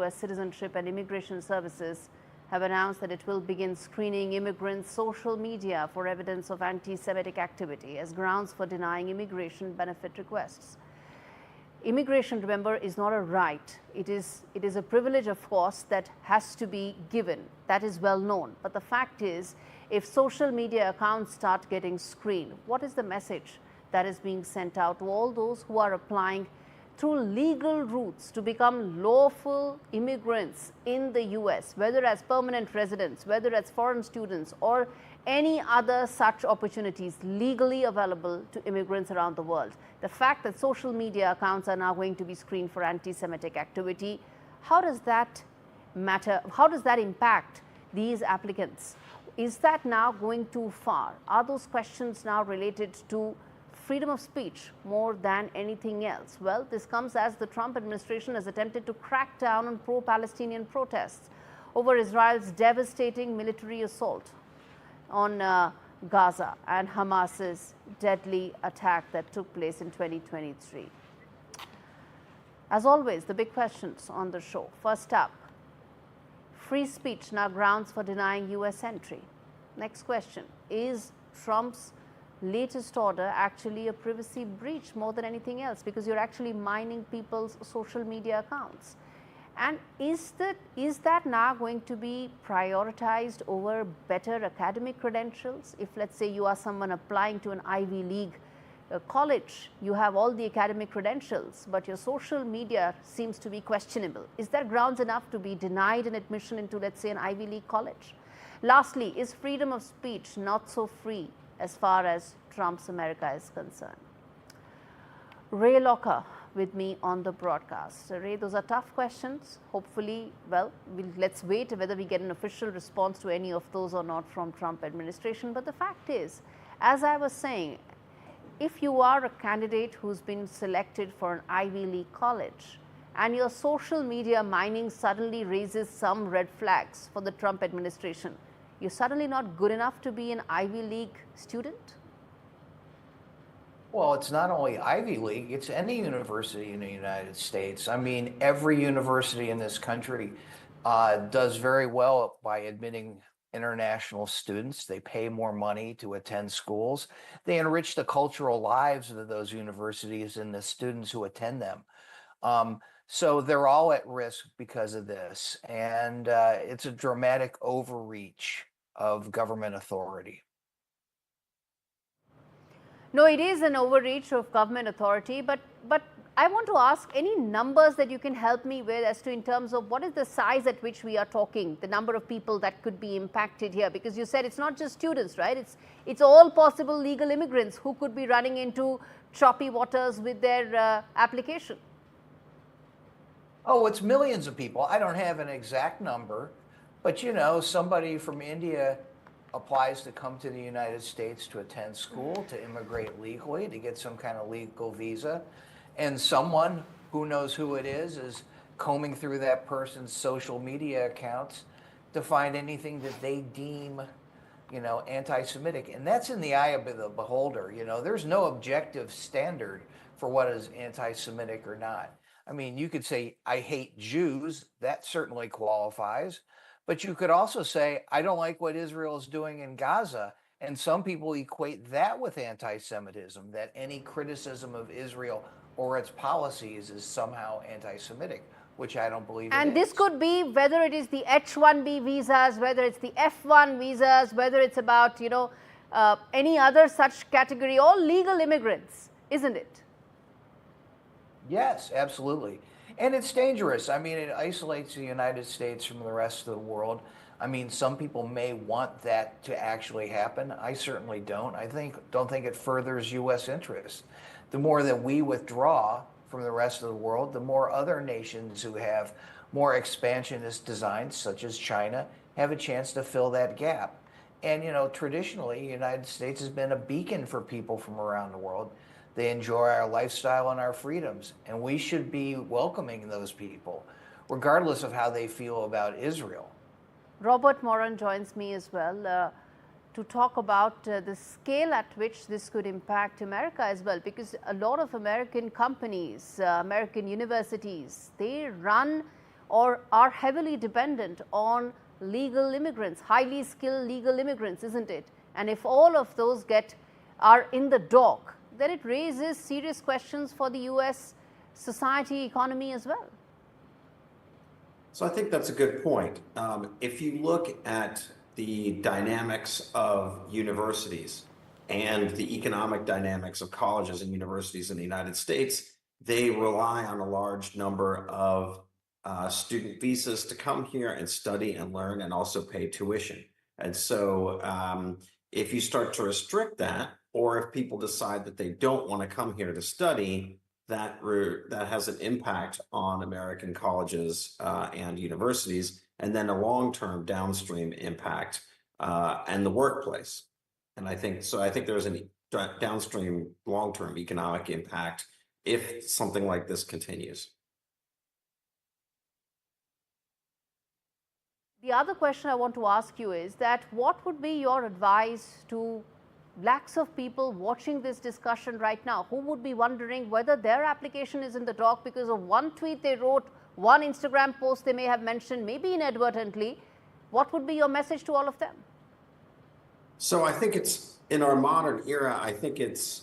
US Citizenship and Immigration Services have announced that it will begin screening immigrants' social media for evidence of anti-Semitic activity as grounds for denying immigration benefit requests. Immigration, remember, is not a right. It is a privilege, of course, that has to be given. That is well known. But the fact is, if social media accounts start getting screened, what is the message that is being sent out to all those who are applying through legal routes to become lawful immigrants in the US, whether as permanent residents, whether as foreign students, or any other such opportunities legally available to immigrants around the world? The fact that social media accounts are now going to be screened for anti-Semitic activity, how does that matter? How does that impact these applicants? Is that now going too far? Are those questions now related to freedom of speech more than anything else? Well, this comes as the Trump administration has attempted to crack down on pro-Palestinian protests over Israel's devastating military assault on Gaza and Hamas's deadly attack that took place in 2023. As always, the big questions on the show. First up, free speech now grounds for denying US entry. Next question, is Trump's latest order actually a privacy breach more than anything else, because you're actually mining people's social media accounts? And is that now going to be prioritized over better academic credentials? If, let's say, you are someone applying to an Ivy League college, you have all the academic credentials, but your social media seems to be questionable. Is that grounds enough to be denied an admission into, let's say, an Ivy League college? Lastly, is freedom of speech not so free as far as Trump's America is concerned? Ray Locker with me on the broadcast. Ray, those are tough questions. Hopefully, well, let's wait whether we get an official response to any of those or not from Trump administration. But the fact is, as I was saying, if you are a candidate who's been selected for an Ivy League college and your social media mining suddenly raises some red flags for the Trump administration, you're suddenly not good enough to be an Ivy League student? Well, it's not only Ivy League, it's any university in the United States. I mean, every university in this country does very well by admitting international students. They pay more money to attend schools. They enrich the cultural lives of those universities and the students who attend them. So they're all at risk because of this. And it's a dramatic overreach of government authority. No, it is an overreach of government authority, but I want to ask any numbers that you can help me with as to in terms of what is the size at which we are talking, the number of people that could be impacted here, because you said it's not just students, right? It's all possible legal immigrants who could be running into choppy waters with their application. Oh, it's millions of people. I don't have an exact number, but you know, somebody from India applies to come to the United States to attend school, to immigrate legally, to get some kind of legal visa. And someone, who knows who it is combing through that person's social media accounts to find anything that they deem, you know, anti-Semitic. And that's in the eye of the beholder. You know, there's no objective standard for what is anti-Semitic or not. I mean, you could say, I hate Jews. That certainly qualifies. But you could also say, I don't like what Israel is doing in Gaza. And some people equate that with anti-Semitism, that any criticism of Israel or its policies is somehow anti-Semitic, which I don't believe it is. And this could be whether it is the H-1B visas, whether it's the F-1 visas, whether it's about, you know, any other such category, all legal immigrants, isn't it? Yes, absolutely. And it's dangerous. I mean, it isolates the United States from the rest of the world. I mean, some people may want that to actually happen. I certainly don't. Don't think it furthers U.S. interests. The more that we withdraw from the rest of the world, the more other nations who have more expansionist designs, such as China, have a chance to fill that gap. And, you know, traditionally, the United States has been a beacon for people from around the world. They enjoy our lifestyle and our freedoms, and we should be welcoming those people, regardless of how they feel about Israel. Robert Moran joins me as well to talk about the scale at which this could impact America as well, because a lot of American companies, American universities, they run or are heavily dependent on legal immigrants, highly skilled legal immigrants, isn't it? And if all of those are in the dock, then it raises serious questions for the US society, economy as well. So I think that's a good point. If you look at the dynamics of universities and the economic dynamics of colleges and universities in the United States, they rely on a large number of student visas to come here and study and learn and also pay tuition. And so if you start to restrict that, or if people decide that they don't want to come here to study, that has an impact on American colleges and universities, and then a long-term downstream impact and the workplace. And I think there's a downstream long-term economic impact if something like this continues. The other question I want to ask you is that what would be your advice to lakhs of people watching this discussion right now who would be wondering whether their application is in the dock because of one tweet they wrote, one Instagram post they may have mentioned, maybe inadvertently? What would be your message to all of them? So I think it's, in our modern era, I think it's,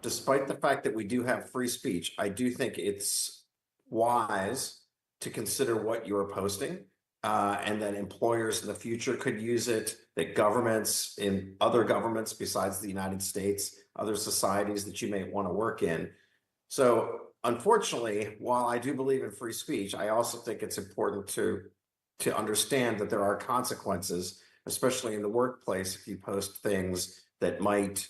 despite the fact that we do have free speech, I do think it's wise to consider what you're posting. And that employers in the future could use it, that governments in other governments besides the United States, other societies that you may want to work in. So unfortunately, while I do believe in free speech, I also think it's important to understand that there are consequences, especially in the workplace, if you post things that might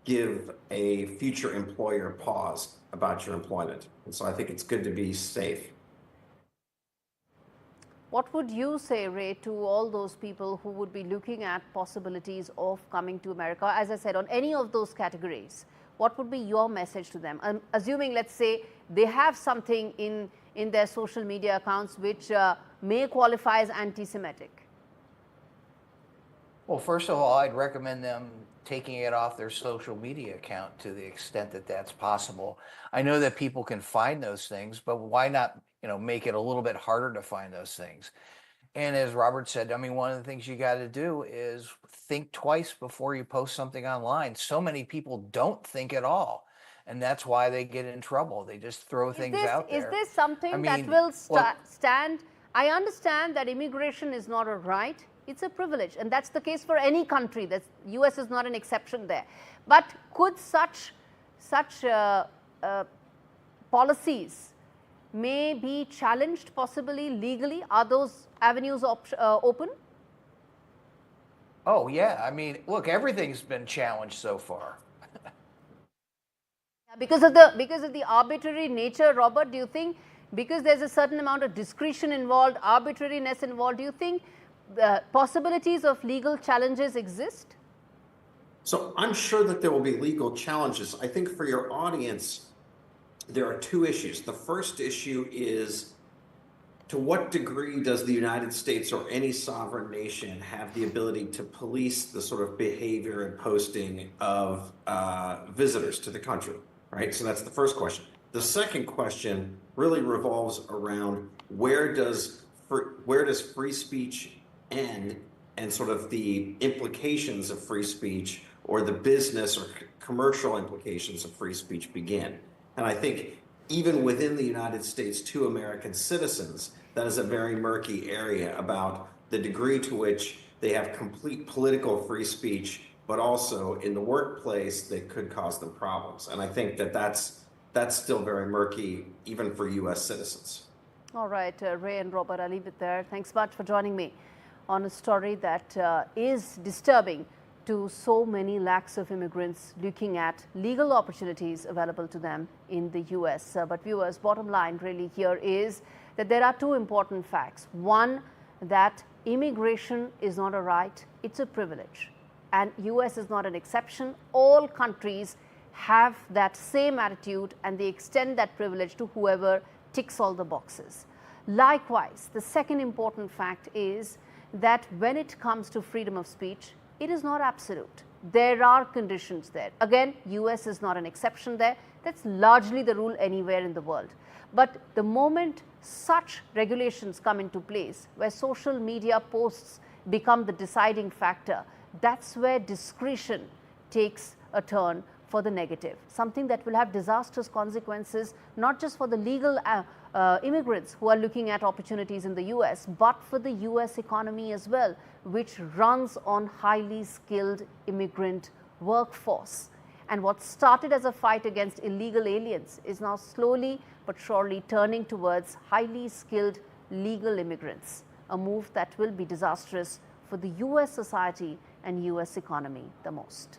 give a future employer pause about your employment. And so I think it's good to be safe. What would you say, Ray, to all those people who would be looking at possibilities of coming to America, as I said, on any of those categories? What would be your message to them? Assuming, let's say, they have something in their social media accounts which may qualify as anti-Semitic. Well, first of all, I'd recommend them taking it off their social media account to the extent that that's possible. I know that people can find those things, but why not, make it a little bit harder to find those things? And as Robert said, I mean, one of the things you got to do is think twice before you post something online. So many people don't think at all, and that's why they get in trouble. They just throw things out there. Is this something that will stand? I understand that immigration is not a right. It's a privilege, and that's the case for any country. The US is not an exception there. But could such policies may be challenged possibly legally? Are those avenues open? Oh, yeah. I mean, look, everything's been challenged so far. Because of the arbitrary nature, Robert, do you think because there's a certain amount of discretion involved, arbitrariness involved, do you think possibilities of legal challenges exist? So I'm sure that there will be legal challenges. I think for your audience, there are two issues. The first issue is, to what degree does the United States or any sovereign nation have the ability to police the sort of behavior and posting of visitors to the country, right? So that's the first question. The second question really revolves around where does free speech end and sort of the implications of free speech or the business or commercial implications of free speech begin. And I think even within the United States to American citizens, that is a very murky area about the degree to which they have complete political free speech, but also in the workplace that could cause them problems. And I think that that's still very murky, even for US citizens. All right, Ray and Robert, I'll leave it there. Thanks much for joining me on a story that is disturbing to so many lakhs of immigrants looking at legal opportunities available to them in the US. But viewers, bottom line really here is that there are two important facts. One, that immigration is not a right, it's a privilege. And US is not an exception. All countries have that same attitude and they extend that privilege to whoever ticks all the boxes. Likewise, the second important fact is that when it comes to freedom of speech, it is not absolute. There are conditions there. Again, US is not an exception there. That's largely the rule anywhere in the world. But the moment such regulations come into place, where social media posts become the deciding factor, that's where discretion takes a turn for the negative, something that will have disastrous consequences, not just for the legal immigrants who are looking at opportunities in the US, but for the US economy as well, which runs on highly skilled immigrant workforce. And what started as a fight against illegal aliens is now slowly but surely turning towards highly skilled legal immigrants, a move that will be disastrous for the US society and US economy the most.